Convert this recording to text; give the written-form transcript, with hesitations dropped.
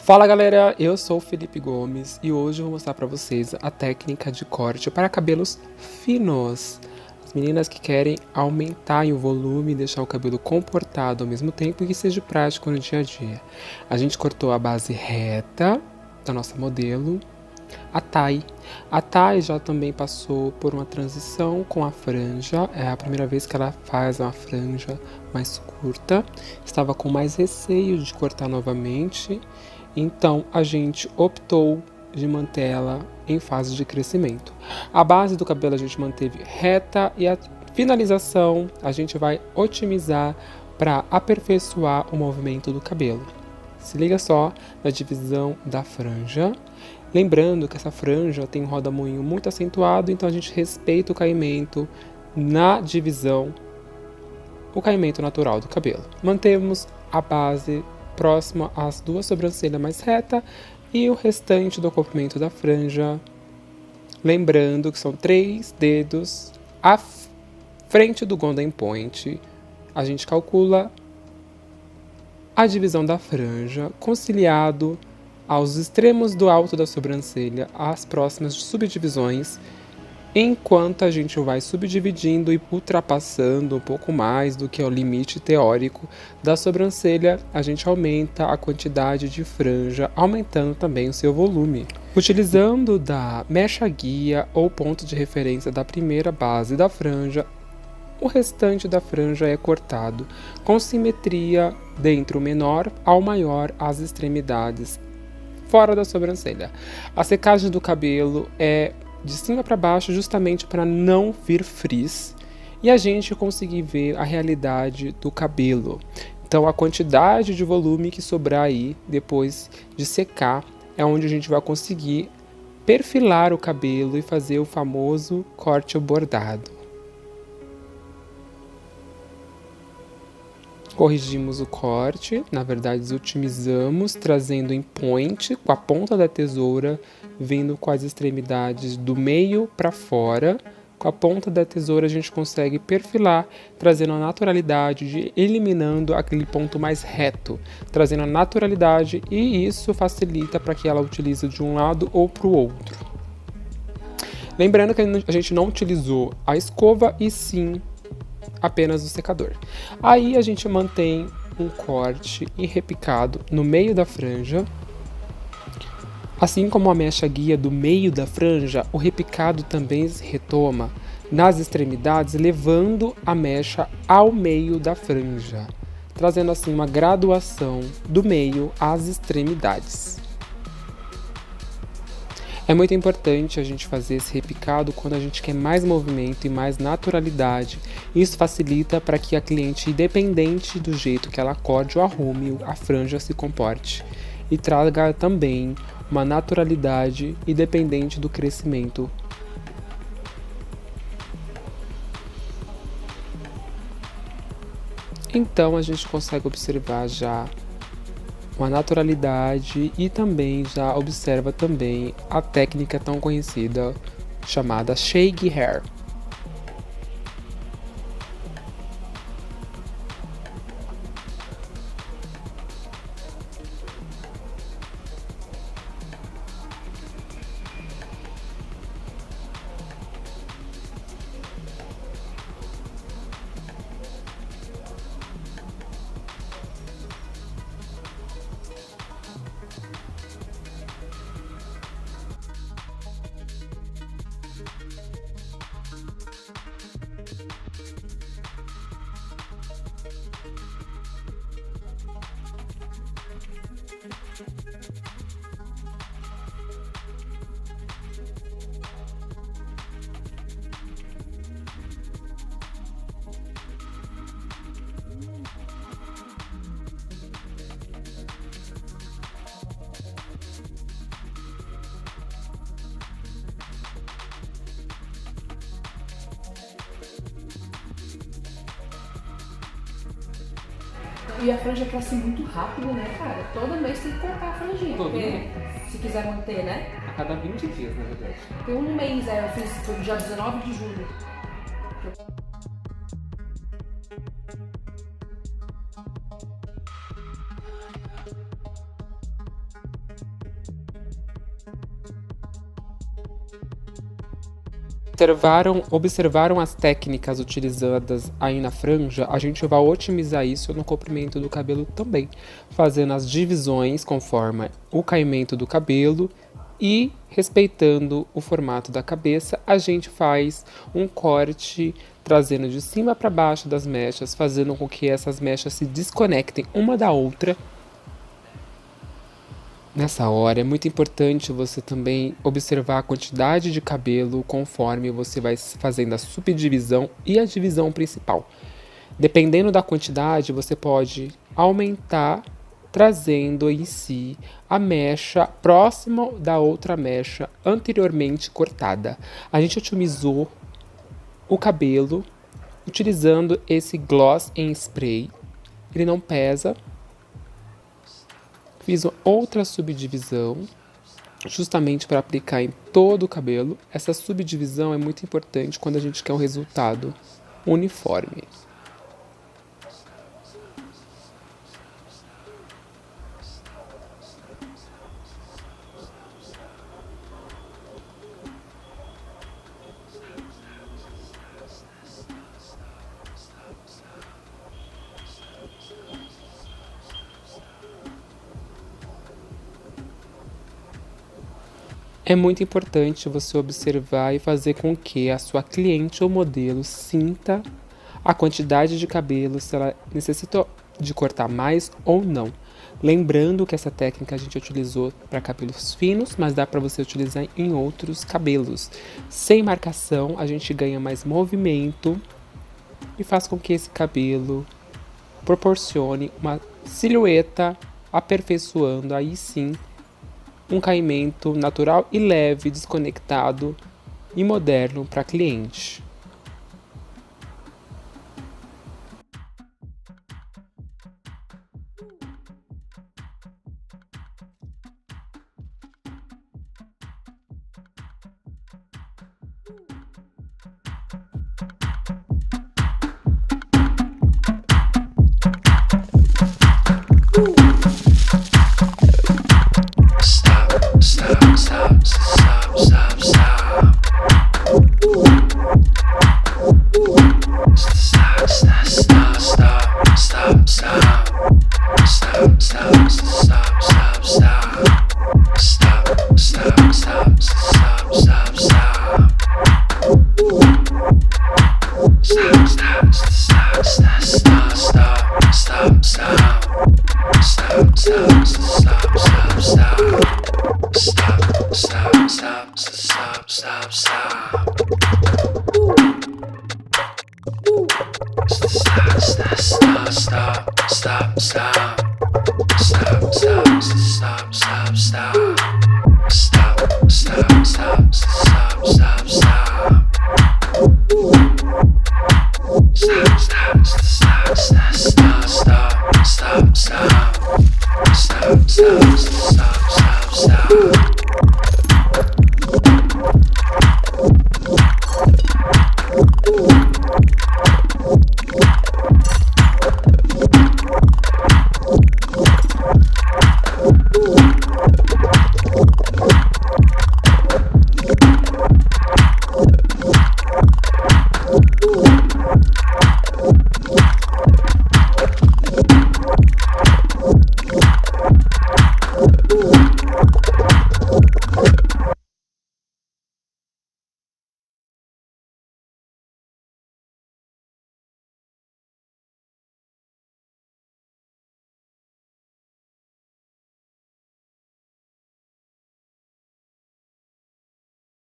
Fala galera, eu sou o Felipe Gomes e hoje eu vou mostrar para vocês a técnica de corte para cabelos finos. As meninas que querem aumentar o volume e deixar o cabelo comportado ao mesmo tempo e que seja prático no dia a dia. A gente cortou a base reta da nossa modelo, a Thay. A Thay já também passou por uma transição com a franja, é a primeira vez que ela faz uma franja mais curta. Estava com mais receio de cortar novamente. Então, a gente optou de manter ela em fase de crescimento. A base do cabelo a gente manteve reta e a finalização a gente vai otimizar para aperfeiçoar o movimento do cabelo. Se liga só na divisão da franja. Lembrando que essa franja tem um roda-moinho muito acentuado, então a gente respeita o caimento na divisão, o caimento natural do cabelo. Mantemos a base próxima às duas sobrancelhas mais reta e o restante do comprimento da franja. Lembrando que são 3 dedos à frente do golden point. A gente calcula a divisão da franja conciliado aos extremos do alto da sobrancelha, às próximas subdivisões. Enquanto a gente vai subdividindo e ultrapassando um pouco mais do que é o limite teórico da sobrancelha, a gente aumenta a quantidade de franja, aumentando também o seu volume. Utilizando da mecha guia ou ponto de referência da primeira base da franja, o restante da franja é cortado com simetria dentro menor ao maior às extremidades, fora da sobrancelha. A secagem do cabelo é de cima para baixo, justamente para não vir frizz e a gente conseguir ver a realidade do cabelo. Então, a quantidade de volume que sobrar aí depois de secar é onde a gente vai conseguir perfilar o cabelo e fazer o famoso corte bordado. Corrigimos o corte, na verdade otimizamos, trazendo em point com a ponta da tesoura, vindo com as extremidades do meio para fora. Com a ponta da tesoura a gente consegue perfilar, trazendo a naturalidade, eliminando aquele ponto mais reto, trazendo a naturalidade, e isso facilita para que ela utilize de um lado ou para o outro. Lembrando que a gente não utilizou a escova e sim apenas o secador. Aí a gente mantém um corte repicado no meio da franja. Assim como a mecha guia do meio da franja, o repicado também se retoma nas extremidades, levando a mecha ao meio da franja, trazendo assim uma graduação do meio às extremidades. É muito importante a gente fazer esse repicado quando a gente quer mais movimento e mais naturalidade. Isso facilita para que a cliente, independente do jeito que ela corte ou arrume, a franja se comporte. E traga também uma naturalidade independente do crescimento. Então a gente consegue observar já uma naturalidade e também já observa também a técnica tão conhecida chamada shake hair. E a franja cresce muito rápido, né, cara? Todo mês tem que cortar a franjinha. Todo porque mês. Se quiser manter, né? A cada 20 dias, na verdade. Tem um mês, eu fiz, foi dia 19 de julho. Observaram as técnicas utilizadas aí na franja? A gente vai otimizar isso no comprimento do cabelo também, fazendo as divisões conforme o caimento do cabelo e respeitando o formato da cabeça. A gente faz um corte trazendo de cima para baixo das mechas, fazendo com que essas mechas se desconectem uma da outra. Nessa hora é muito importante você também observar a quantidade de cabelo conforme você vai fazendo a subdivisão e a divisão principal. Dependendo da quantidade, você pode aumentar, trazendo em si a mecha próxima da outra mecha anteriormente cortada. A gente otimizou o cabelo utilizando esse gloss em spray. Ele não pesa. Fiz outra subdivisão, justamente para aplicar em todo o cabelo. Essa subdivisão é muito importante quando a gente quer um resultado uniforme. É muito importante você observar e fazer com que a sua cliente ou modelo sinta a quantidade de cabelo, se ela necessita de cortar mais ou não. Lembrando que essa técnica a gente utilizou para cabelos finos, mas dá para você utilizar em outros cabelos. Sem marcação, a gente ganha mais movimento e faz com que esse cabelo proporcione uma silhueta, aperfeiçoando aí sim um caimento natural e leve, desconectado e moderno para cliente. Stop.